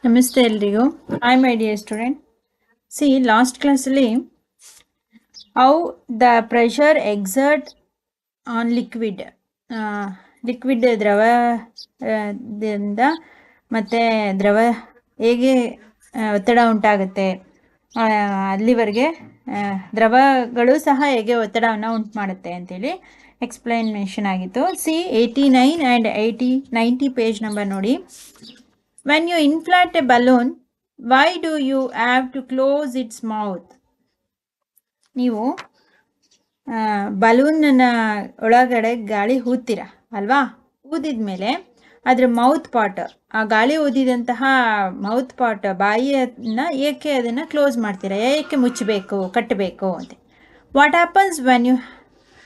ನಮಸ್ತೆ ಎಲ್ರಿಗೂ. Hi my dear student. See last ಕ್ಲಾಸಲ್ಲಿ how the pressure exert on liquid ದ್ರವದಿಂದ ಮತ್ತು ದ್ರವ ಹೇಗೆ ಒತ್ತಡ ಉಂಟಾಗುತ್ತೆ, ಅಲ್ಲಿವರೆಗೆ ದ್ರವಗಳು ಸಹ ಹೇಗೆ ಒತ್ತಡವನ್ನು ಉಂಟು ಮಾಡುತ್ತೆ ಅಂತೇಳಿ ಎಕ್ಸ್ಪ್ಲನೇಷನ್ ಆಗಿತ್ತು. ಸಿ 89 ಆ್ಯಂಡ್ 90 ಪೇಜ್ ನಂಬರ್ ನೋಡಿ. When you inflate a balloon, why do you have to close its mouth? ನೀವು ಬಲೂನ್ನ ಒಳಗಡೆ ಗಾಳಿ ಊದ್ತೀರ ಅಲ್ವಾ? ಊದಿದ ಮೇಲೆ ಅದರ ಮೌತ್ ಪಾರ್ಟ್, ಆ ಗಾಳಿ ಊದಿದಂತಹ ಮೌತ್ ಪಾರ್ಟ್, ಬಾಯಿಯನ್ನು ಏಕೆ ಅದನ್ನು ಕ್ಲೋಸ್ ಮಾಡ್ತೀರಾ, ಏಕೆ ಮುಚ್ಚಬೇಕು, ಕಟ್ಟಬೇಕು ಅಂತ. What happens when you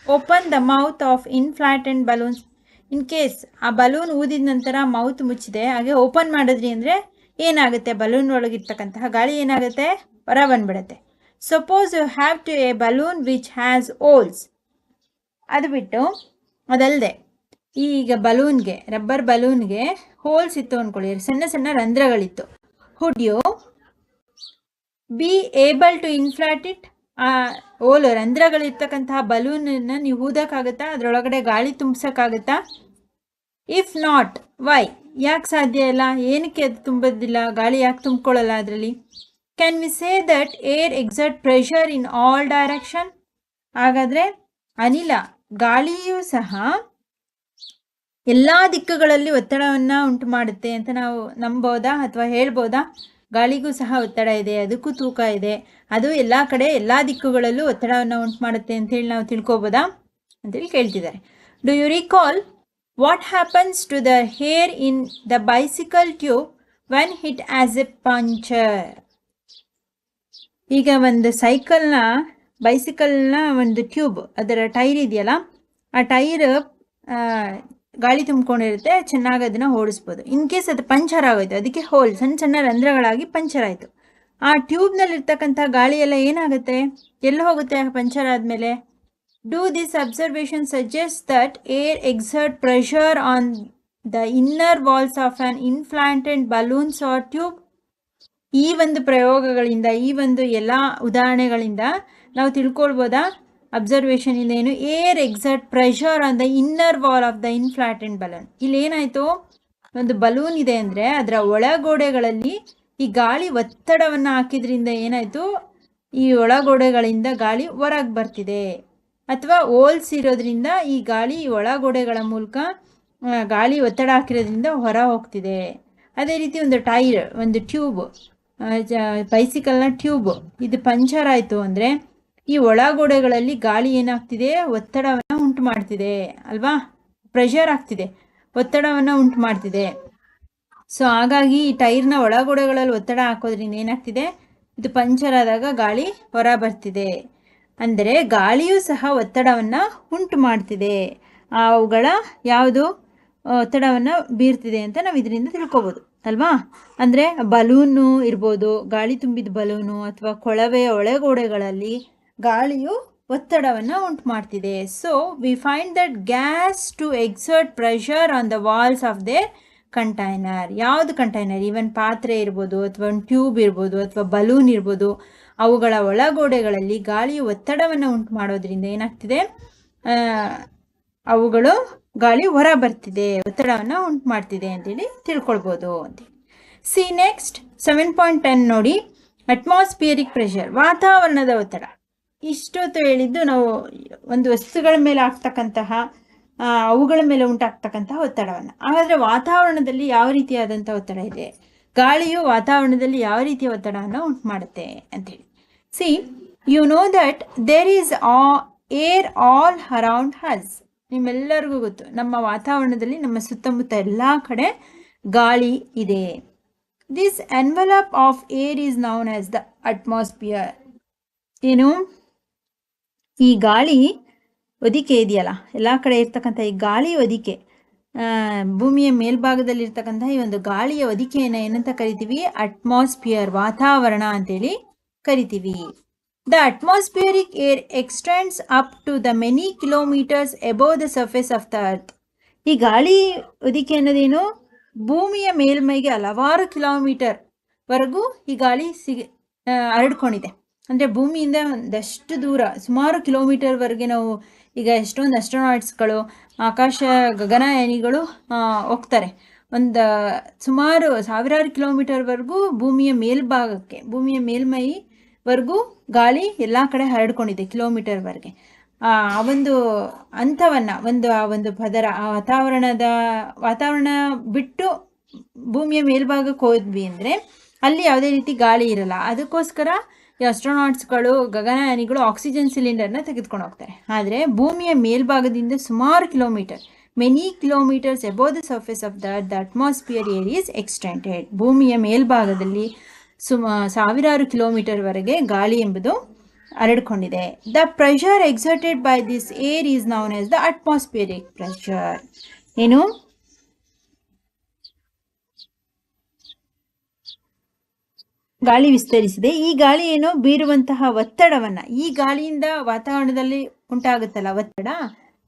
open the mouth of inflated balloons? In case ಆ ಬಲೂನ್ ಊದಿದ ನಂತರ ಮೌತ್ ಮುಚ್ಚಿದೆ, ಹಾಗೆ ಓಪನ್ ಮಾಡಿದ್ರಿ ಅಂದರೆ ಏನಾಗುತ್ತೆ, ಬಲೂನ್ ಒಳಗಿರ್ತಕ್ಕಂತಹ ಗಾಳಿ ಏನಾಗುತ್ತೆ, ಹೊರ ಬಂದ್ಬಿಡುತ್ತೆ. Suppose you have to a balloon which has holes. ಅದು ಬಿಟ್ಟು ಅದಲ್ಲದೆ ಈಗ ಬಲೂನ್ಗೆ, ರಬ್ಬರ್ ಬಲೂನ್ಗೆ ಹೋಲ್ಸ್ ಇತ್ತು ಅಂದ್ಕೊಳ್ಳಿ, ಸಣ್ಣ ಸಣ್ಣ ರಂಧ್ರಗಳಿತ್ತು. Would you be able to inflate it? ಆ ಹೋಲು, ರಂಧ್ರಗಳಿರ್ತಕ್ಕಂತಹ ಬಲೂನನ್ನು ನೀವು ಊದಕ್ಕಾಗುತ್ತಾ, ಅದರೊಳಗಡೆ ಗಾಳಿ ತುಂಬಿಸೋಕ್ಕಾಗುತ್ತಾ? If not, Y? ಯಾಕೆ ಸಾಧ್ಯ ಇಲ್ಲ, ಏನಕ್ಕೆ ಅದು ತುಂಬೋದಿಲ್ಲ, ಗಾಳಿ ಯಾಕೆ ತುಂಬಿಕೊಳ್ಳಲ್ಲ ಅದರಲ್ಲಿ? Can we say that air exert pressure in all direction? ಹಾಗಾದರೆ ಅನಿಲ, ಗಾಳಿಯೂ ಸಹ ಎಲ್ಲ ದಿಕ್ಕುಗಳಲ್ಲಿ ಒತ್ತಡವನ್ನು ಉಂಟು ಮಾಡುತ್ತೆ ಅಂತ ನಾವು ನಂಬೋದಾ ಅಥವಾ ಹೇಳ್ಬೋದಾ? ಗಾಳಿಗೂ ಸಹ ಒತ್ತಡ ಇದೆ, ಅದಕ್ಕೂ ತೂಕ ಇದೆ, ಅದು ಎಲ್ಲ ಕಡೆ ಎಲ್ಲ ದಿಕ್ಕುಗಳಲ್ಲೂ ಒತ್ತಡವನ್ನು ಉಂಟು ಮಾಡುತ್ತೆ ಅಂತೇಳಿ ನಾವು ತಿಳ್ಕೊಬೋದಾ ಅಂತೇಳಿ ಕೇಳ್ತಿದ್ದಾರೆ. Do you recall what happens to the air in the bicycle tube when it has a puncture? ಈಗ ಒಂದು ಬೈಸಿಕಲ್ನ ಒಂದು ಟ್ಯೂಬ್, ಅದರ ಟೈರ್ ಇದೆಯಲ್ಲ, ಆ ಟೈರ್ ಗಾಳಿ ತುಂಬಿಕೊಂಡಿರುತ್ತೆ, ಚೆನ್ನಾಗಿ ಅದನ್ನು ಓಡಿಸ್ಬೋದು. ಇನ್ ಕೇಸ್ ಅದು ಪಂಚರ್ ಆಗೋಯ್ತು, ಅದಕ್ಕೆ ಹೋಲ್, ಸಣ್ಣ ಸಣ್ಣ ರಂಧ್ರಗಳಾಗಿ ಪಂಚರ್ ಆಯಿತು, ಆ ಟ್ಯೂಬ್ನಲ್ಲಿರ್ತಕ್ಕಂಥ ಗಾಳಿ ಎಲ್ಲ ಏನಾಗುತ್ತೆ, ಎಲ್ಲಿ ಹೋಗುತ್ತೆ ಪಂಚರ್ ಆದಮೇಲೆ? Do this observation suggest that air exert pressure on the inner walls of an inflated balloons or tube? ಈ ಒಂದು ಪ್ರಯೋಗಗಳಿಂದ, ಈ ಒಂದು ಎಲ್ಲ ಉದಾಹರಣೆಗಳಿಂದ ನಾವು ತಿಳ್ಕೊಳ್ಬೋದಾ, ಅಬ್ಸರ್ವೇಷನ್ ಇಂದ ಏನು? Air exert pressure on the inner wall of the inflated balloon. ಇಲ್ಲಿ ಏನಾಯಿತು, ಒಂದು ಬಲೂನ್ ಇದೆ ಅಂದರೆ ಅದರ ಒಳಗೋಡೆಗಳಲ್ಲಿ ಈ ಗಾಳಿ ಒತ್ತಡವನ್ನು ಹಾಕಿದ್ರಿಂದ ಏನಾಯಿತು, ಈ ಒಳಗೋಡೆಗಳಿಂದ ಗಾಳಿ ಹೊರಗೆ ಬರ್ತಿದೆ, ಅಥವಾ ಹೋಲ್ಸ್ ಇರೋದ್ರಿಂದ ಈ ಗಾಳಿ ಒಳಗೋಡೆಗಳ ಮೂಲಕ ಗಾಳಿ ಒತ್ತಡ ಹಾಕಿರೋದ್ರಿಂದ ಹೊರ ಹೋಗ್ತಿದೆ. ಅದೇ ರೀತಿ ಒಂದು ಟೈರ್, ಒಂದು ಟ್ಯೂಬ್, ಬೈಸಿಕಲ್ನ ಟ್ಯೂಬ್ ಇದು ಪಂಚರ್ ಆಯಿತು ಅಂದರೆ ಈ ಒಳಗೋಡೆಗಳಲ್ಲಿ ಗಾಳಿ ಏನಾಗ್ತಿದೆ, ಒತ್ತಡವನ್ನು ಉಂಟು ಮಾಡ್ತಿದೆ ಅಲ್ವಾ, ಪ್ರೆಷರ್ ಆಗ್ತಿದೆ, ಒತ್ತಡವನ್ನು ಉಂಟು ಮಾಡ್ತಿದೆ. ಸೊ ಹಾಗಾಗಿ ಈ ಟೈರ್ನ ಒಳಗೋಡೆಗಳಲ್ಲಿ ಒತ್ತಡ ಹಾಕೋದ್ರಿಂದ ಏನಾಗ್ತಿದೆ, ಇದು ಪಂಚರ್ ಆದಾಗ ಗಾಳಿ ಹೊರ ಬರ್ತಿದೆ. ಅಂದರೆ ಗಾಳಿಯೂ ಸಹ ಒತ್ತಡವನ್ನು ಉಂಟು ಮಾಡ್ತಿದೆ, ಅವುಗಳ ಯಾವುದು ಒತ್ತಡವನ್ನು ಬೀರ್ತಿದೆ ಅಂತ ನಾವು ಇದರಿಂದ ತಿಳ್ಕೊಬೋದು ಅಲ್ವಾ. ಅಂದರೆ ಬಲೂನು ಇರ್ಬೋದು, ಗಾಳಿ ತುಂಬಿದ ಬಲೂನು, ಅಥವಾ ಕೊಳವೆಯ ಒಳಗೋಡೆಗಳಲ್ಲಿ ಗಾಳಿಯು ಒತ್ತಡವನ್ನು ಉಂಟು ಮಾಡ್ತಿದೆ. So we find that gas to exert pressure on the walls of the container. ಯಾವುದು ಕಂಟೈನರ್? ಈವನ್ ಪಾತ್ರೆ ಇರ್ಬೋದು, ಅಥವಾ ಒಂದು ಟ್ಯೂಬ್ ಇರ್ಬೋದು, ಅಥವಾ ಬಲೂನ್ ಇರ್ಬೋದು, ಅವುಗಳ ಒಳಗೋಡೆಗಳಲ್ಲಿ ಗಾಳಿಯು ಒತ್ತಡವನ್ನು ಉಂಟು ಮಾಡೋದ್ರಿಂದ ಏನಾಗ್ತಿದೆ, ಅವುಗಳು ಗಾಳಿ ಹೊರ ಬರ್ತಿದೆ, ಒತ್ತಡವನ್ನು ಉಂಟು ಮಾಡ್ತಿದೆ ಅಂತೇಳಿ ತಿಳ್ಕೊಳ್ಬೋದು ಅಂತ. ಸಿ ನೆಕ್ಸ್ಟ್ 7.10 ನೋಡಿ. ಅಟ್ಮಾಸ್ಫಿಯರಿಕ್ ಪ್ರೆಷರ್, ವಾತಾವರಣದ ಒತ್ತಡ. ಇಷ್ಟೊತ್ತು ಹೇಳಿದ್ದು ನಾವು ಒಂದು ವಸ್ತುಗಳ ಮೇಲೆ ಆಗ್ತಕ್ಕಂತಹ, ಅವುಗಳ ಮೇಲೆ ಉಂಟಾಗ್ತಕ್ಕಂತಹ ಒತ್ತಡವನ್ನು. ಹಾಗಾದರೆ ವಾತಾವರಣದಲ್ಲಿ ಯಾವ ರೀತಿಯಾದಂಥ ಒತ್ತಡ ಇದೆ, ಗಾಳಿಯು ವಾತಾವರಣದಲ್ಲಿ ಯಾವ ರೀತಿಯ ಒತ್ತಡವನ್ನು ಉಂಟು ಮಾಡುತ್ತೆ ಅಂತೇಳಿ. See you know that there is air all around us. ನಿಮ್ಮೆಲ್ಲರಿಗೂ ಗೊತ್ತು, ನಮ್ಮ ವಾತಾವರಣದಲ್ಲಿ, ನಮ್ಮ ಸುತ್ತಮುತ್ತ ಎಲ್ಲ ಕಡೆ ಗಾಳಿ ಇದೆ. This envelope of air is known as the atmosphere. ಏನು, ಈ ಗಾಳಿ ಹೊದಿಕೆ ಇದೆಯಲ್ಲ, ಎಲ್ಲ ಕಡೆ ಇರ್ತಕ್ಕಂಥ ಈ ಗಾಳಿ ಹೊದಿಕೆ, ಭೂಮಿಯ ಮೇಲ್ಭಾಗದಲ್ಲಿ ಇರ್ತಕ್ಕಂಥ ಈ ಒಂದು ಗಾಳಿಯ ಹೊದಿಕೆಯನ್ನು ಏನಂತ ಕರಿತೀವಿ? ಅಟ್ಮಾಸ್ಫಿಯರ್, ವಾತಾವರಣ ಅಂತೇಳಿ ಕರಿತೀವಿ. The atmospheric air extends up to the many kilometres above the surface of the earth. ಈ ಗಾಳಿ ಹೊದಿಕೆ ಅನ್ನೋದೇನು, ಭೂಮಿಯ ಮೇಲ್ಮೈಗೆ ಹಲವಾರು ಕಿಲೋಮೀಟರ್ ವರೆಗೂ ಈ ಗಾಳಿ ಹರಡ್ಕೊಂಡಿದೆ. ಅಂದರೆ ಭೂಮಿಯಿಂದ ಒಂದಷ್ಟು ದೂರ ಸುಮಾರು ಕಿಲೋಮೀಟರ್ವರೆಗೆ ನಾವು ಈಗ ಎಷ್ಟೊಂದು ಅಸ್ಟ್ರೋನಾಟ್ಸ್ಗಳು ಗಗನಯಾನಿಗಳು ಹೋಗ್ತಾರೆ. ಒಂದು ಸುಮಾರು ಸಾವಿರಾರು ಕಿಲೋಮೀಟರ್ವರೆಗೂ ಭೂಮಿಯ ಮೇಲ್ಮೈವರೆಗೂ ಗಾಳಿ ಎಲ್ಲ ಕಡೆ ಹರಡ್ಕೊಂಡಿದೆ ಕಿಲೋಮೀಟರ್ವರೆಗೆ. ಆ ಒಂದು ಹಂತವನ್ನು ಆ ಒಂದು ಪದರ ಆ ವಾತಾವರಣ ಬಿಟ್ಟು ಭೂಮಿಯ ಮೇಲ್ಭಾಗಕ್ಕೆ ಹೋದ್ವಿ ಅಂದರೆ ಅಲ್ಲಿ ಯಾವುದೇ ರೀತಿ ಗಾಳಿ ಇರಲ್ಲ. ಅದಕ್ಕೋಸ್ಕರ ಈ ಅಸ್ಟ್ರೋನಾಟ್ಸ್ಗಳು ಗಗನಯಾನಿಗಳು ಆಕ್ಸಿಜನ್ ಸಿಲಿಂಡರ್ನ ತೆಗೆದುಕೊಂಡು ಹೋಗ್ತಾರೆ. ಆದರೆ ಭೂಮಿಯ ಮೇಲ್ಭಾಗದಿಂದ ಸುಮಾರು kilometre many kilometres above the surface of the atmosphere air is extended. ಭೂಮಿಯ ಮೇಲ್ಭಾಗದಲ್ಲಿ ಸಾವಿರಾರು ಕಿಲೋಮೀಟರ್ವರೆಗೆ ಗಾಳಿ ಎಂಬುದು ಹರಡ್ಕೊಂಡಿದೆ. The pressure exerted by this air is known as the atmospheric pressure. ಏನು ಗಾಳಿ ವಿಸ್ತರಿಸಿದೆ. ಈ ಗಾಳಿ ಏನು ಬೀರುವಂತಹ ಒತ್ತಡವನ್ನ, ಈ ಗಾಳಿಯಿಂದ ವಾತಾವರಣದಲ್ಲಿ ಉಂಟಾಗುತ್ತಲ್ಲ ಒತ್ತಡ,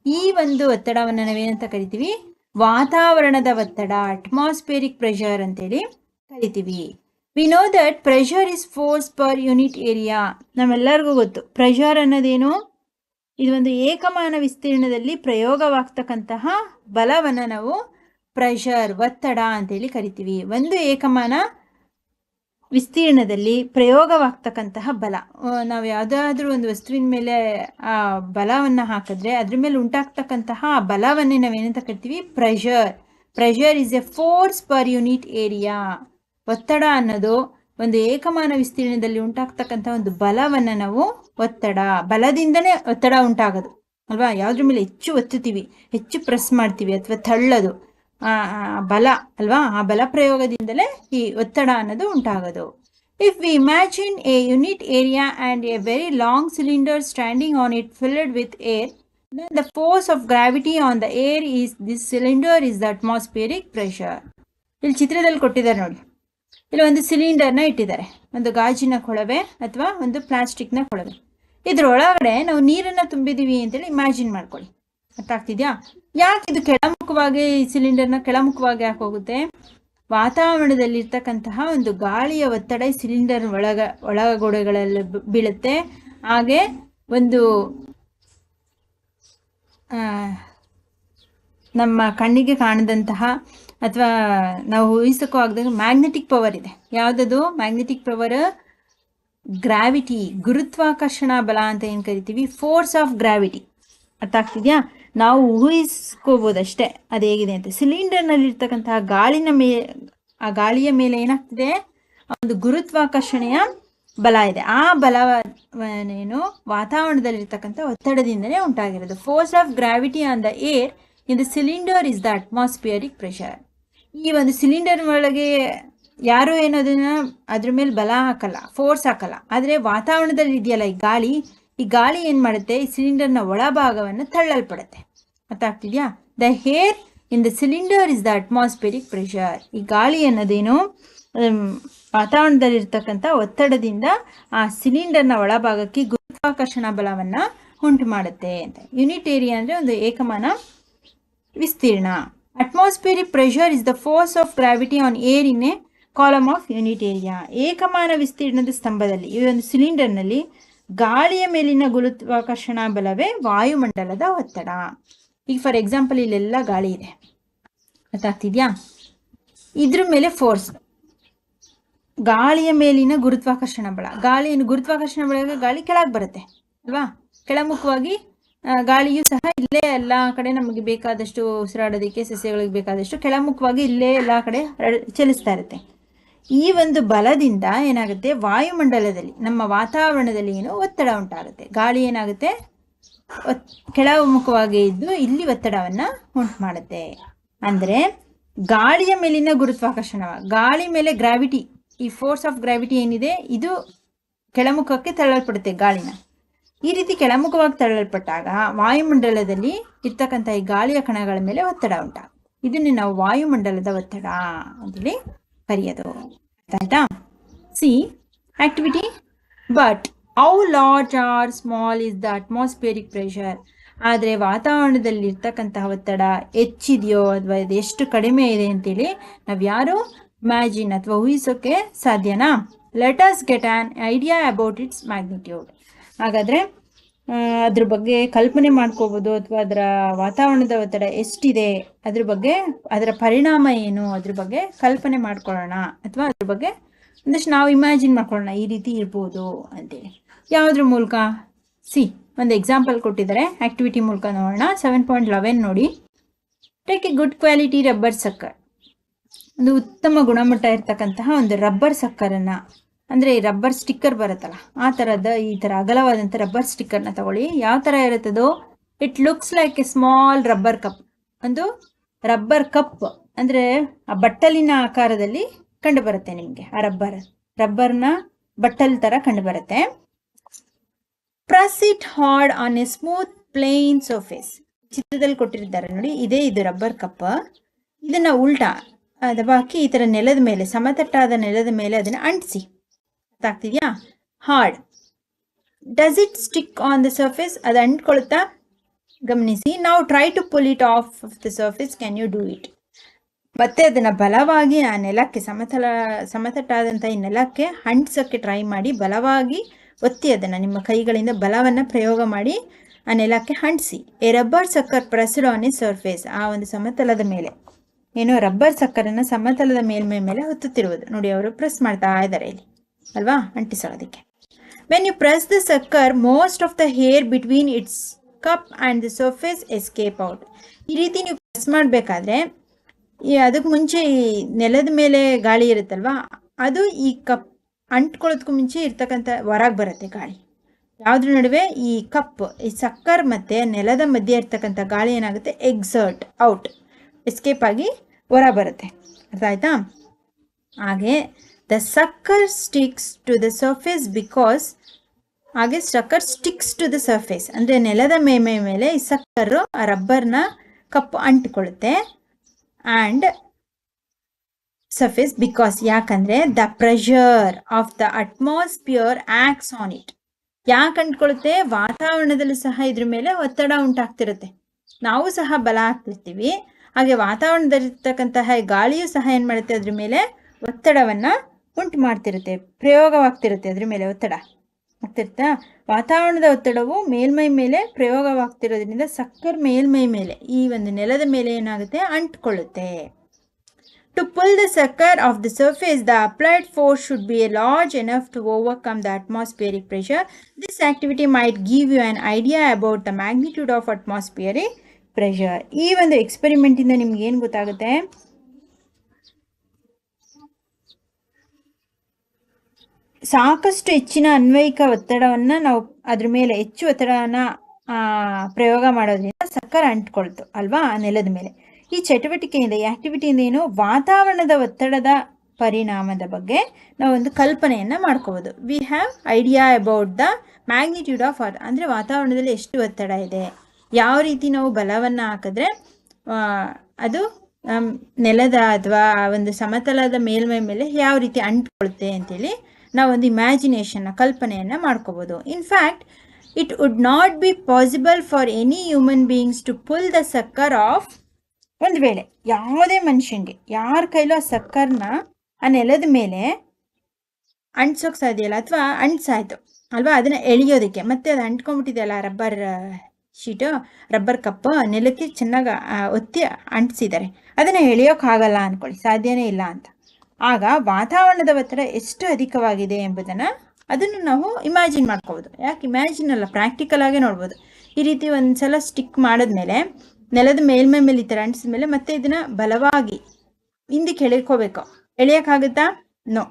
ಈ ಒಂದು ಒತ್ತಡವನ್ನ ನಾವೇನಂತ ಕರಿತೀವಿ? ವಾತಾವರಣದ ಒತ್ತಡ, ಅಟ್ಮಾಸ್ಫಿಯರಿಕ್ ಪ್ರೆಷರ್ ಅಂತೇಳಿ ಕರಿತೀವಿ. We know that pressure is force per unit area. ನಮ್ಮೆಲ್ಲರಿಗೂ ಗೊತ್ತು ಪ್ರೆಷರ್ ಅನ್ನೋದೇನು? ಇದು ಒಂದು ಏಕಮಾನ ವಿಸ್ತೀರ್ಣದಲ್ಲಿ ಪ್ರಯೋಗವಾಗ್ತಕ್ಕಂತಹ ಬಲವನ್ನು ನಾವು ಪ್ರೆಷರ್, ಒತ್ತಡ ಅಂತೇಳಿ ಕರಿತೀವಿ. ಒಂದು ಏಕಮಾನ ವಿಸ್ತೀರ್ಣದಲ್ಲಿ ಪ್ರಯೋಗವಾಗ್ತಕ್ಕಂತಹ ಬಲ, ನಾವು ಯಾವುದಾದ್ರೂ ಒಂದು ವಸ್ತುವಿನ ಮೇಲೆ ಆ ಬಲವನ್ನು ಹಾಕಿದ್ರೆ ಅದ್ರ ಮೇಲೆ ಉಂಟಾಗ್ತಕ್ಕಂತಹ ಆ ಬಲವನ್ನೇ ನಾವೇನಂತ ಕರಿತೀವಿ? Pressure. Pressure is A force per unit area. ಒತ್ತಡ ಅನ್ನೋದು ಒಂದು ಏಕಮಾನ ವಿಸ್ತೀರ್ಣದಲ್ಲಿ ಉಂಟಾಗ್ತಕ್ಕಂಥ ಒಂದು ಬಲವನ್ನು ನಾವು ಬಲದಿಂದನೇ ಒತ್ತಡ ಉಂಟಾಗೋದು ಅಲ್ವಾ? ಯಾವುದ್ರ ಮೇಲೆ ಹೆಚ್ಚು ಒತ್ತುತ್ತೀವಿ, ಹೆಚ್ಚು ಪ್ರೆಸ್ ಮಾಡ್ತೀವಿ ಅಥವಾ ತಳ್ಳೋದು ಬಲ ಅಲ್ವಾ? ಆ ಬಲ ಪ್ರಯೋಗದಿಂದಲೇ ಈ ಒತ್ತಡ ಅನ್ನೋದು ಉಂಟಾಗೋದು. If we imagine a unit area and a very long cylinder standing on it filled with air, then the force of gravity on the air is this cylinder is the atmospheric pressure. ಇಲ್ಲಿ ಚಿತ್ರದಲ್ಲಿ ಕೊಟ್ಟಿದ್ದಾರೆ ನೋಡಿ. ಇಲ್ಲಿ ಒಂದು ಸಿಲಿಂಡರ್ನ ಇಟ್ಟಿದ್ದಾರೆ, ಒಂದು ಗಾಜಿನ ಕೊಳವೆ ಅಥವಾ ಒಂದು ಪ್ಲಾಸ್ಟಿಕ್ನ ಕೊಳವೆ. ಇದ್ರೊಳಗಡೆ ನಾವು ನೀರನ್ನು ತುಂಬಿದೀವಿ ಅಂತೇಳಿ ಇಮ್ಯಾಜಿನ್ ಮಾಡ್ಕೊಳ್ಳಿ. ಅರ್ಥ ಆಗ್ತಿದ್ಯಾ? ಯಾಕೆ ಇದು ಕೆಳಮುಖವಾಗಿ, ಈ ಸಿಲಿಂಡರ್ನ ಕೆಳಮುಖವಾಗಿ ಯಾಕೆ ಹೋಗುತ್ತೆ? ವಾತಾವರಣದಲ್ಲಿರ್ತಕ್ಕಂತಹ ಒಂದು ಗಾಳಿಯ ಒತ್ತಡ ಈ ಸಿಲಿಂಡರ್ ಒಳಗೋಡೆಗಳಲ್ಲಿ ಬೀಳುತ್ತೆ. ಹಾಗೆ ಒಂದು ನಮ್ಮ ಕಣ್ಣಿಗೆ ಕಾಣದಂತಹ ಅಥವಾ ನಾವು ಊಹಿಸಕ್ಕೂ ಆಗದಾಗ ಮ್ಯಾಗ್ನೆಟಿಕ್ ಪವರ್ ಇದೆ. ಯಾವುದದು ಮ್ಯಾಗ್ನೆಟಿಕ್ ಪವರ್? ಗ್ರಾವಿಟಿ, ಗುರುತ್ವಾಕರ್ಷಣಾ ಬಲ ಅಂತ ಏನು ಕರಿತೀವಿ, ಫೋರ್ಸ್ ಆಫ್ ಗ್ರಾವಿಟಿ. ಅರ್ಥ ಆಗ್ತಿದ್ಯಾ? ನಾವು ಊಹಿಸ್ಕೋಬೋದಷ್ಟೇ ಅದು ಹೇಗಿದೆ ಅಂತ. ಸಿಲಿಂಡರ್ನಲ್ಲಿರ್ತಕ್ಕಂತಹ ಆ ಗಾಳಿಯ ಮೇಲೆ ಏನಾಗ್ತಿದೆ? ಒಂದು ಗುರುತ್ವಾಕರ್ಷಣೆಯ ಬಲ ಇದೆ. ಆ ಬಲವನ್ನೇನು ವಾತಾವರಣದಲ್ಲಿರ್ತಕ್ಕಂಥ ಒತ್ತಡದಿಂದನೇ ಉಂಟಾಗಿರೋದು. Force of gravity on the air in the cylinder is the atmospheric pressure. ಈ ಒಂದು ಸಿಲಿಂಡರ್ ಒಳಗೆ ಯಾರು ಏನೋದನ್ನ ಅದ್ರ ಮೇಲೆ ಬಲ ಹಾಕಲ್ಲ, ಫೋರ್ಸ್ ಹಾಕಲ್ಲ. ಆದರೆ ವಾತಾವರಣದಲ್ಲಿ ಇದೆಯಲ್ಲ ಈ ಗಾಳಿ ಏನು ಮಾಡುತ್ತೆ? ಈ ಸಿಲಿಂಡರ್ನ ಒಳಭಾಗವನ್ನು ತಳ್ಳಲ್ಪಡುತ್ತೆ. ಅರ್ಥ ಆಗ್ತಿದ್ಯಾ? The air in the cylinder is the atmospheric pressure. ಈ ಗಾಳಿ ಅನ್ನೋದೇನು ವಾತಾವರಣದಲ್ಲಿರ್ತಕ್ಕಂಥ ಒತ್ತಡದಿಂದ ಆ ಸಿಲಿಂಡರ್ನ ಒಳಭಾಗಕ್ಕೆ ಗುರುತ್ವಾಕರ್ಷಣಾ ಬಲವನ್ನು ಉಂಟು ಮಾಡುತ್ತೆ ಅಂತ. ಯೂನಿಟ್ ಏರಿಯಾ ಅಂದರೆ ಒಂದು ಏಕಮಾನ ವಿಸ್ತೀರ್ಣ. Atmospheric pressure is the force of gravity on air in a column of unit area. ಏಕಮಾನ ವಿಸ್ತೀರ್ಣದ ಸ್ತಂಭದಲ್ಲಿ, ಈ ಒಂದು ಸಿಲಿಂಡರ್ನಲ್ಲಿ ಗಾಳಿಯ ಮೇಲಿನ ಗುರುತ್ವಾಕರ್ಷಣಾ ಬಲವೇ ವಾಯುಮಂಡಲದ ಒತ್ತಡ. ಈಗ ಫಾರ್ ಎಕ್ಸಾಂಪಲ್ ಇಲ್ಲೆಲ್ಲ ಗಾಳಿ ಇದೆ, ಗೊತ್ತಾಗ್ತಿದ್ಯಾ? ಇದ್ರ ಮೇಲೆ ಫೋರ್ಸ್, ಗಾಳಿಯ ಮೇಲಿನ ಗುರುತ್ವಾಕರ್ಷಣಾ ಬಲ. ಗುರುತ್ವಾಕರ್ಷಣಾ ಬಲ ಗಾಳಿ ಕೆಳಗೆ ಬರುತ್ತೆ ಅಲ್ವಾ? ಕೆಳಮುಖವಾಗಿ ಗಾಳಿಯೂ ಸಹ ಇಲ್ಲೇ ಎಲ್ಲ ಕಡೆ ನಮಗೆ ಬೇಕಾದಷ್ಟು ಉಸಿರಾಡೋದಕ್ಕೆ, ಸಸ್ಯಗಳಿಗೆ ಬೇಕಾದಷ್ಟು ಕೆಳಮುಖವಾಗಿ ಇಲ್ಲೇ ಎಲ್ಲ ಕಡೆ ಚಲಿಸ್ತಾ ಇರುತ್ತೆ. ಈ ಒಂದು ಬಲದಿಂದ ಏನಾಗುತ್ತೆ? ವಾಯುಮಂಡಲದಲ್ಲಿ, ನಮ್ಮ ವಾತಾವರಣದಲ್ಲಿ ಏನು ಒತ್ತಡ ಉಂಟಾಗುತ್ತೆ. ಗಾಳಿ ಏನಾಗುತ್ತೆ? ಕೆಳಮುಖವಾಗಿ ಇದ್ದು ಇಲ್ಲಿ ಒತ್ತಡವನ್ನು ಉಂಟು ಮಾಡುತ್ತೆ. ಅಂದರೆ ಗಾಳಿಯ ಮೇಲಿನ ಗುರುತ್ವಾಕರ್ಷಣ, ಗಾಳಿ ಮೇಲೆ ಗ್ರಾವಿಟಿ, ಈ ಫೋರ್ಸ್ ಆಫ್ ಗ್ರಾವಿಟಿ ಏನಿದೆ ಇದು ಕೆಳಮುಖಕ್ಕೆ ತಳ್ಳಲ್ಪಡುತ್ತೆ ಗಾಳಿನ. ಈ ರೀತಿ ಕೆಳಮುಖವಾಗಿ ತಳ್ಳಲ್ಪಟ್ಟಾಗ ವಾಯುಮಂಡಲದಲ್ಲಿ ಇರ್ತಕ್ಕಂಥ ಈ ಗಾಳಿಯ ಕಣಗಳ ಮೇಲೆ ಒತ್ತಡ ಉಂಟಾಗುತ್ತೆ. ಇದನ್ನೇ ನಾವು ವಾಯುಮಂಡಲದ ಒತ್ತಡ ಅಂತೇಳಿ ಕರೆಯೋದು. ಆಯ್ತಾ? See activity. But how large or small is the atmospheric pressure? ಆದರೆ ವಾತಾವರಣದಲ್ಲಿರ್ತಕ್ಕಂತಹ ಒತ್ತಡ ಹೆಚ್ಚಿದೆಯೋ ಅಥವಾ ಇದು ಎಷ್ಟು ಕಡಿಮೆ ಇದೆ ಅಂತೇಳಿ ನಾವು ಯಾರು ಇಮ್ಯಾಜಿನ್ ಅಥವಾ ಊಹಿಸೋಕ್ಕೆ ಸಾಧ್ಯನಾ? Let us get on idea about it's magnitude. ಹಾಗಾದರೆ ಅದ್ರ ಬಗ್ಗೆ ಕಲ್ಪನೆ ಮಾಡ್ಕೋಬೋದು, ಅಥವಾ ಅದರ ವಾತಾವರಣದ ಒತ್ತಡ ಎಷ್ಟಿದೆ, ಅದ್ರ ಬಗ್ಗೆ, ಅದರ ಪರಿಣಾಮ ಏನು, ಅದ್ರ ಬಗ್ಗೆ ಕಲ್ಪನೆ ಮಾಡ್ಕೊಳ್ಳೋಣ, ಅಥವಾ ಅದ್ರ ಬಗ್ಗೆ ಒಂದಷ್ಟು ನಾವು ಇಮ್ಯಾಜಿನ್ ಮಾಡ್ಕೊಳ್ಳೋಣ ಈ ರೀತಿ ಇರ್ಬೋದು ಅಂತೇಳಿ. ಯಾವುದ್ರ ಮೂಲಕ? ಒಂದು ಎಕ್ಸಾಂಪಲ್ ಕೊಟ್ಟಿದ್ದಾರೆ, ಆಕ್ಟಿವಿಟಿ ಮೂಲಕ ನೋಡೋಣ. 7.11 ನೋಡಿ. Take a good quality rubber sucker. ಒಂದು ಉತ್ತಮ ಗುಣಮಟ್ಟ ಇರ್ತಕ್ಕಂತಹ ಒಂದು ರಬ್ಬರ್ ಸಕ್ಕರನ್ನು, ಅಂದರೆ ಈ ರಬ್ಬರ್ ಸ್ಟಿಕ್ಕರ್ ಬರುತ್ತಲ್ಲ ಆ ಥರದ, ಈ ಥರ ಅಗಲವಾದಂಥ ರಬ್ಬರ್ ಸ್ಟಿಕ್ಕರ್ನ ತಗೊಳ್ಳಿ. ಯಾವ ಥರ ಇರುತ್ತದೋ, it looks like a small rubber cup. ಒಂದು ರಬ್ಬರ್ ಕಪ್ ಅಂದರೆ ಆ ಬಟ್ಟಲಿನ ಆಕಾರದಲ್ಲಿ ಕಂಡು ಬರುತ್ತೆ ನಿಮಗೆ. ಆ ರಬ್ಬರ್ನ ಬಟ್ಟಲ್ ಥರ ಕಂಡು ಬರುತ್ತೆ. Press it hard on a smooth plane surface. ಚಿತ್ರದಲ್ಲಿ ಕೊಟ್ಟಿರ್ತಾರೆ ನೋಡಿ, ಇದು ರಬ್ಬರ್ ಕಪ್. ಇದನ್ನು ಉಲ್ಟಾ ದಬಾಕಿ ಈ ಥರ ನೆಲದ ಮೇಲೆ, ಸಮತಟ್ಟಾದ ನೆಲದ ಮೇಲೆ ಅದನ್ನು ಅಂಟಿಸಿ. ಆಗ್ತಿದ್ಯಾ? Hard. Does it stick on the surface? ಅದು ಅಂಟ್ಕೊಳ್ತಾ? ಗಮನಿಸಿ. ನಾವು try to pull it off the surface. Can you do it? ಮತ್ತೆ ಅದನ್ನು ಬಲವಾಗಿ ಆ ನೆಲಕ್ಕೆ, ಸಮತಟ್ಟಾದಂಥ ಈ ನೆಲಕ್ಕೆ ಅಂಟಿಸೋಕ್ಕೆ ಟ್ರೈ ಮಾಡಿ. ಬಲವಾಗಿ ಒತ್ತಿ, ಅದನ್ನು ನಿಮ್ಮ ಕೈಗಳಿಂದ ಬಲವನ್ನು ಪ್ರಯೋಗ ಮಾಡಿ ಆ ನೆಲಕ್ಕೆ ಅಂಟಿಸಿ. A rubber ಸಕ್ಕರ್ pressed on A surface. ಆ ಒಂದು ಸಮತಲದ ಮೇಲೆ, ಏನೋ ರಬ್ಬರ್ ಸಕ್ಕರನ್ನು ಸಮತಲದ ಮೇಲ್ಮೈ ಮೇಲೆ ಹೊತ್ತುತ್ತಿರುವುದು ನೋಡಿ. ಅವರು ಪ್ರೆಸ್ ಮಾಡ್ತಾ ಇದ್ದಾರೆ ಇಲ್ಲಿ ಅಲ್ವಾ, ಅಂಟಿಸೋದಕ್ಕೆ. When you press the sucker, most of the air between its cup and the surface escape out. ಈ ರೀತಿ ನೀವು ಪ್ರೆಸ್ ಮಾಡಬೇಕಾದ್ರೆ ಅದಕ್ಕೆ ಮುಂಚೆ ಈ ನೆಲದ ಮೇಲೆ ಗಾಳಿ ಇರುತ್ತಲ್ವಾ, ಅದು ಈ ಕಪ್ ಅಂಟ್ಕೊಳ್ಳೋದಕ್ಕೂ ಮುಂಚೆ ಇರ್ತಕ್ಕಂಥ ಹೊರಗೆ ಬರುತ್ತೆ ಗಾಳಿ. ಯಾವುದ್ರ ನಡುವೆ? ಈ ಕಪ್, ಈ ಸಕ್ಕರ್ ಮತ್ತು ನೆಲದ ಮಧ್ಯೆ ಇರ್ತಕ್ಕಂಥ ಗಾಳಿ ಏನಾಗುತ್ತೆ? ಎಕ್ಸರ್ಟ್ ಔಟ್, ಎಸ್ಕೇಪ್ ಆಗಿ ಹೊರ ಬರುತ್ತೆ. ಅರ್ಥ ಆಯ್ತಾ? ಹಾಗೆ the sucker sticks to the surface because, ಹಾಗೆ sucker sticks to the surface ಅಂದರೆ ನೆಲದ ಮೇಮೆ ಮೇಲೆ ಈ ಸಕ್ಕರು, ಆ ರಬ್ಬರ್ನ ಕಪ್ ಅಂಟಿಕೊಳ್ಳುತ್ತೆ. ಆ್ಯಂಡ್ ಸರ್ಫೇಸ್ ಬಿಕಾಸ್, ಯಾಕಂದರೆ the pressure of the atmosphere acts on it. ಯಾಕೆ ಅಂಟ್ಕೊಳ್ಳುತ್ತೆ? ವಾತಾವರಣದಲ್ಲೂ ಸಹ ಇದ್ರ ಮೇಲೆ ಒತ್ತಡ ಉಂಟಾಗ್ತಿರುತ್ತೆ. ನಾವು ಸಹ ಬಲ ಹಾಕ್ತಿರ್ತೀವಿ, ಹಾಗೆ ವಾತಾವರಣದಲ್ಲಿರ್ತಕ್ಕಂತಹ ಗಾಳಿಯೂ ಸಹ ಏನು ಮಾಡುತ್ತೆ? ಅದ್ರ ಮೇಲೆ ಒತ್ತಡವನ್ನು ಉಂಟು ಮಾಡ್ತಿರುತ್ತೆ, ಪ್ರಯೋಗವಾಗ್ತಿರುತ್ತೆ. ಅದ್ರ ಮೇಲೆ ಒತ್ತಡ ಆಗ್ತಿರ್ತಾ. ವಾತಾವರಣದ ಒತ್ತಡವು ಮೇಲ್ಮೈ ಮೇಲೆ ಪ್ರಯೋಗವಾಗ್ತಿರೋದ್ರಿಂದ ಸಕ್ಕರ್ ಮೇಲ್ಮೈ ಮೇಲೆ, ಈ ಒಂದು ನೆಲದ ಮೇಲೆ ಏನಾಗುತ್ತೆ? ಅಂಟ್ಕೊಳ್ಳುತ್ತೆ. To pull the sucker off the surface, the applied force should be large enough to overcome the atmospheric pressure. This activity might give you an idea about the magnitude of atmospheric pressure. ಈ ಒಂದು experiment ಇಂದ ನಿಮ್ಗೆ ಏನು ಗೊತ್ತಾಗುತ್ತೆ? ಸಾಕಷ್ಟು ಹೆಚ್ಚಿನ ಅನ್ವಯಿಕ ಒತ್ತಡವನ್ನು ನಾವು ಅದ್ರ ಮೇಲೆ, ಹೆಚ್ಚು ಒತ್ತಡವನ್ನು ಪ್ರಯೋಗ ಮಾಡೋದ್ರಿಂದ ಸಕ್ಕರ್ ಅಂಟ್ಕೊಳ್ತು ಅಲ್ವಾ ಆ ನೆಲದ ಮೇಲೆ. ಈ ಚಟುವಟಿಕೆಯಿಂದ, ಈ ಆಕ್ಟಿವಿಟಿಯಿಂದ ಏನು? ವಾತಾವರಣದ ಒತ್ತಡದ ಪರಿಣಾಮದ ಬಗ್ಗೆ ನಾವು ಒಂದು ಕಲ್ಪನೆಯನ್ನು ಮಾಡ್ಕೋಬೋದು. We have idea about the magnitude of earth. ಅಂದರೆ ವಾತಾವರಣದಲ್ಲಿ ಎಷ್ಟು ಒತ್ತಡ ಇದೆ, ಯಾವ ರೀತಿ ನಾವು ಬಲವನ್ನು ಹಾಕಿದ್ರೆ ಅದು ನೆಲದ ಅಥವಾ ಒಂದು ಸಮತಲದ ಮೇಲ್ಮೈ ಮೇಲೆ ಯಾವ ರೀತಿ ಅಂಟ್ಕೊಳುತ್ತೆ ಅಂತೇಳಿ ನಾವೊಂದು ಇಮ್ಯಾಜಿನೇಷನ್ನ, ಕಲ್ಪನೆಯನ್ನು ಮಾಡ್ಕೋಬೋದು. In fact it would not be possible for any human beings to pull the sucker off. ಒಂದು ವೇಳೆ ಯಾವುದೇ ಮನುಷ್ಯನಿಗೆ, ಯಾರ ಕೈಲೂ ಆ ಸಕ್ಕರ್ನ ಆ ನೆಲದ ಮೇಲೆ ಅಂಟ್ಸೋಕೆ ಸಾಧ್ಯ ಇಲ್ಲ, ಅಥವಾ ಅಂಟ್ಸಾಯ್ತು ಅಲ್ವಾ, ಅದನ್ನು ಎಳೆಯೋದಕ್ಕೆ. ಮತ್ತೆ ಅದು ಅಂಟ್ಕೊಂಡ್ಬಿಟ್ಟಿದೆಯಲ್ಲ ರಬ್ಬರ್ ಶೀಟು, ರಬ್ಬರ್ ಕಪ್ಪು ನೆಲಕ್ಕೆ ಚೆನ್ನಾಗಿ ಒತ್ತಿ ಅಂಟಿಸಿದ್ದಾರೆ, ಅದನ್ನು ಎಳೆಯೋಕ್ಕಾಗಲ್ಲ ಅಂದ್ಕೊಳ್ಳಿ, ಸಾಧ್ಯನೇ ಇಲ್ಲ ಅಂತ. ಆಗ ವಾತಾವರಣದ ಒತ್ತಡ ಎಷ್ಟು ಅಧಿಕವಾಗಿದೆ ಎಂಬುದನ್ನು ಅದನ್ನು ನಾವು ಇಮ್ಯಾಜಿನ್ ಮಾಡ್ಕೋಬೋದು. ಯಾಕೆ ಇಮ್ಯಾಜಿನ್ ಅಲ್ಲ, ಪ್ರಾಕ್ಟಿಕಲ್ ಆಗೇ ನೋಡ್ಬೋದು. ಈ ರೀತಿ ಒಂದು ಸಲ ಸ್ಟಿಕ್ ಮಾಡಿದ್ಮೇಲೆ ನೆಲದ ಮೇಲ್ಮೈ ಮೇಲೆ ಈ ಥರ ಅಂಟಿಸಿದ ಮೇಲೆ ಮತ್ತೆ ಇದನ್ನು ಬಲವಾಗಿ ಹಿಂದಕ್ಕೆ ಎಳ್ಕೋಬೇಕು. ಎಳೆಯೋಕ್ಕಾಗುತ್ತಾ? ನೋ,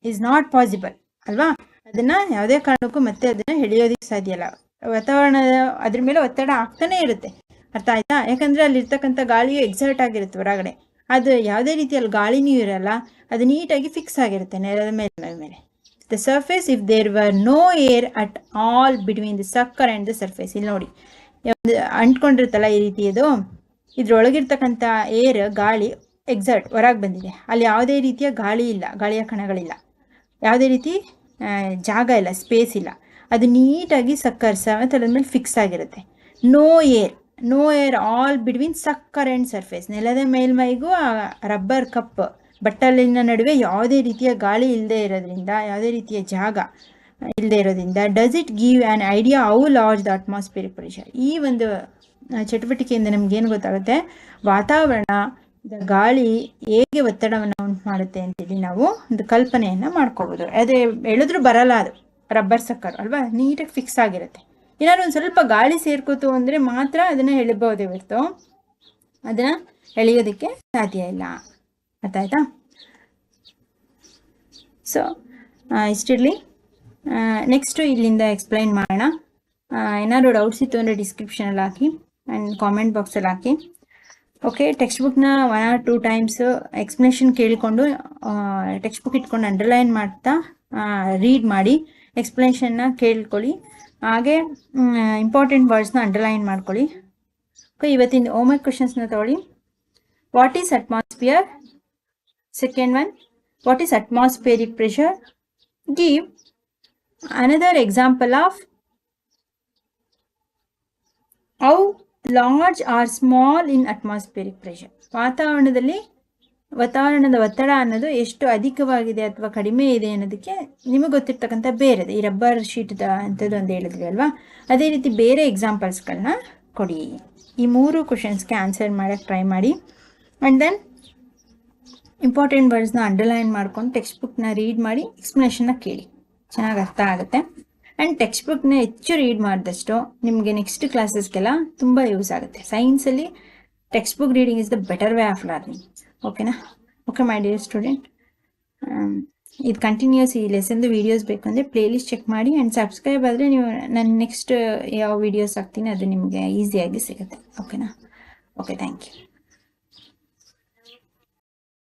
ಈಸ್ ನಾಟ್ ಪಾಸಿಬಲ್ ಅಲ್ವಾ. ಅದನ್ನು ಯಾವುದೇ ಕಾರಣಕ್ಕೂ ಮತ್ತೆ ಅದನ್ನು ಎಳೆಯೋದಕ್ಕೆ ಸಾಧ್ಯ ಇಲ್ಲ. ವಾತಾವರಣದ ಅದ್ರ ಮೇಲೆ ಒತ್ತಡ ಆಗ್ತಾನೇ ಇರುತ್ತೆ. ಅರ್ಥ ಆಯ್ತಾ? ಯಾಕಂದರೆ ಅಲ್ಲಿರ್ತಕ್ಕಂಥ ಗಾಳಿಯು ಎಕ್ಸರ್ಟ್ ಆಗಿರುತ್ತೆ ಹೊರಗಡೆ. ಅದು ಯಾವುದೇ ರೀತಿಯಲ್ಲಿ ಗಾಳಿನೂ ಇರಲ್ಲ, ಅದು ನೀಟಾಗಿ ಫಿಕ್ಸ್ ಆಗಿರುತ್ತೆ ನೆಲದ ಮೇಲ್ಮೈ ಮೇಲೆ. The surface, if there were no air at all between the sucker and the surface. ಇಲ್ಲಿ ನೋಡಿ, ಒಂದು ಅಂಟ್ಕೊಂಡಿರುತ್ತಲ್ಲ ಈ ರೀತಿ, ಇದು ಇದ್ರೊಳಗಿರ್ತಕ್ಕಂಥ ಏರ್, ಗಾಳಿ ಎಕ್ಸರ್ಟ್ ಹೊರಗೆ ಬಂದಿದೆ. ಅಲ್ಲಿ ಯಾವುದೇ ರೀತಿಯ ಗಾಳಿ ಇಲ್ಲ, ಗಾಳಿಯ ಕಣಗಳಿಲ್ಲ, ಯಾವುದೇ ರೀತಿ ಜಾಗ ಇಲ್ಲ, ಸ್ಪೇಸ್ ಇಲ್ಲ. ಅದು ನೀಟಾಗಿ ಸಕ್ಕರ್ ಸಮತಲದ ಮೇಲೆ ಫಿಕ್ಸ್ ಆಗಿರುತ್ತೆ. No air all between sucker and surface. ನೆಲದ ಮೇಲ್ಮೈಗೂ ಆ ರಬ್ಬರ್ ಕಪ್ ಬಟ್ಟಲಿನ ನಡುವೆ ಯಾವುದೇ ರೀತಿಯ ಗಾಳಿ ಇಲ್ಲದೆ ಇರೋದ್ರಿಂದ, ಯಾವುದೇ ರೀತಿಯ ಜಾಗ ಇಲ್ಲದೆ ಇರೋದ್ರಿಂದ, does it give an idea how large the atmospheric pressure. ಈ ಒಂದು ಚಟುವಟಿಕೆಯಿಂದ ನಮಗೇನು ಗೊತ್ತಾಗುತ್ತೆ, ವಾತಾವರಣದ ಗಾಳಿ ಹೇಗೆ ಒತ್ತಡವನ್ನು ಉಂಟು ಮಾಡುತ್ತೆ ಅಂತೇಳಿ ನಾವು ಒಂದು ಕಲ್ಪನೆಯನ್ನು ಮಾಡ್ಕೋಬೋದು. ಅದೇ ಎಳೆದ್ರೂ ಬರಲ್ಲ, ಅದು ರಬ್ಬರ್ ಸಕ್ಕರ್ ಅಲ್ವಾ, ನೀಟಾಗಿ ಫಿಕ್ಸ್ ಆಗಿರುತ್ತೆ. ಏನಾದ್ರು ಒಂದು ಸ್ವಲ್ಪ ಗಾಳಿ ಸೇರ್ಕೋತು ಅಂದರೆ ಮಾತ್ರ ಅದನ್ನು ಎಳಿಬೋದೇ ಹೊರತು ಅದನ್ನು ಎಳೆಯೋದಕ್ಕೆ ಸಾಧ್ಯ ಇಲ್ಲ. ಅರ್ಥ ಆಯ್ತಾ? ಸೊ ಇಷ್ಟಿರಲಿ. ನೆಕ್ಸ್ಟು ಇಲ್ಲಿಂದ ಎಕ್ಸ್ಪ್ಲೈನ್ ಮಾಡೋಣ. ಏನಾದ್ರು ಡೌಟ್ಸ್ ಇತ್ತು ಅಂದರೆ ಡಿಸ್ಕ್ರಿಪ್ಷನಲ್ಲಿ ಹಾಕಿ ಆ್ಯಂಡ್ ಕಾಮೆಂಟ್ ಬಾಕ್ಸಲ್ಲಿ ಹಾಕಿ. ಓಕೆ, ಟೆಕ್ಸ್ಟ್ ಬುಕ್ನ 1 or 2 times ಎಕ್ಸ್ಪ್ಲನೇಷನ್ ಕೇಳಿಕೊಂಡು ಟೆಕ್ಸ್ಟ್ ಬುಕ್ ಇಟ್ಕೊಂಡು ಅಂಡರ್ಲೈನ್ ಮಾಡ್ತಾ ರೀಡ್ ಮಾಡಿ ಎಕ್ಸ್ಪ್ಲನೇಷನ್ನ ಕೇಳ್ಕೊಳ್ಳಿ. ಹಾಗೆ ಇಂಪಾರ್ಟೆಂಟ್ ವರ್ಡ್ಸ್ನ ಅಂಡರ್ಲೈನ್ ಮಾಡ್ಕೊಳ್ಳಿ. ಓಕೆ, ಇವತ್ತಿನ ಹೋಮ್ವರ್ಕ್ ಕ್ವೆಶನ್ಸ್ನ ತಗೊಳ್ಳಿ. What is atmosphere? Second one, what is atmospheric pressure? Give another example of how large or small in atmospheric pressure. ವಾತಾವರಣದ ಒತ್ತಡ ಅನ್ನೋದು ಎಷ್ಟು ಅಧಿಕವಾಗಿದೆ ಅಥವಾ ಕಡಿಮೆ ಇದೆ ಅನ್ನೋದಕ್ಕೆ ನಿಮಗೆ ಗೊತ್ತಿರ್ತಕ್ಕಂಥ ಬೇರೆದೆ. ಈ ರಬ್ಬರ್ ಶೀಟ್ದ ಅಂಥದ್ದು ಒಂದು ಹೇಳಿದ್ವಿ ಅಲ್ವಾ, ಅದೇ ರೀತಿ ಬೇರೆ ಎಕ್ಸಾಂಪಲ್ಸ್ಗಳನ್ನ ಕೊಡಿ. ಈ 3 ಕ್ವೆಶನ್ಸ್ಗೆ ಆನ್ಸರ್ ಮಾಡೋಕ್ಕೆ ಟ್ರೈ ಮಾಡಿ. ಆ್ಯಂಡ್ ದೆನ್ ಇಂಪಾರ್ಟೆಂಟ್ ವರ್ಡ್ಸ್ನ ಅಂಡರ್ಲೈನ್ ಮಾಡ್ಕೊಂಡು ಟೆಕ್ಸ್ಟ್ ಬುಕ್ನ ರೀಡ್ ಮಾಡಿ ಎಕ್ಸ್ಪ್ಲನೇಷನ್ನ ಕೇಳಿ, ಚೆನ್ನಾಗಿ ಅರ್ಥ ಆಗುತ್ತೆ. ಆ್ಯಂಡ್ ಟೆಕ್ಸ್ಟ್ ಬುಕ್ನ ಹೆಚ್ಚು ರೀಡ್ ಮಾಡಿದಷ್ಟು ನಿಮಗೆ ನೆಕ್ಸ್ಟ್ ಕ್ಲಾಸಸ್ಗೆಲ್ಲ ತುಂಬ ಯೂಸ್ ಆಗುತ್ತೆ. ಸೈನ್ಸಲ್ಲಿ text book reading is the better way of learning. ಓಕೆನಾ? ಓಕೆ ಮೈ ಡಿಯರ್ ಸ್ಟೂಡೆಂಟ್, ಇದು ಕಂಟಿನ್ಯೂಸ್ ಈ ಲೆಸನ್ದು ವೀಡಿಯೋಸ್ ಬೇಕು ಅಂದರೆ ಪ್ಲೇಲಿಸ್ಟ್ ಚೆಕ್ ಮಾಡಿ ಆ್ಯಂಡ್ ಸಬ್ಸ್ಕ್ರೈಬ್ ಆದರೆ ನೀವು ನಾನು ನೆಕ್ಸ್ಟ್ ಯಾವ ವೀಡಿಯೋಸ್ ಹಾಕ್ತೀನಿ ಅದು ನಿಮಗೆ ಈಸಿಯಾಗಿ ಸಿಗುತ್ತೆ. ಓಕೆನಾ? Okay, thank you.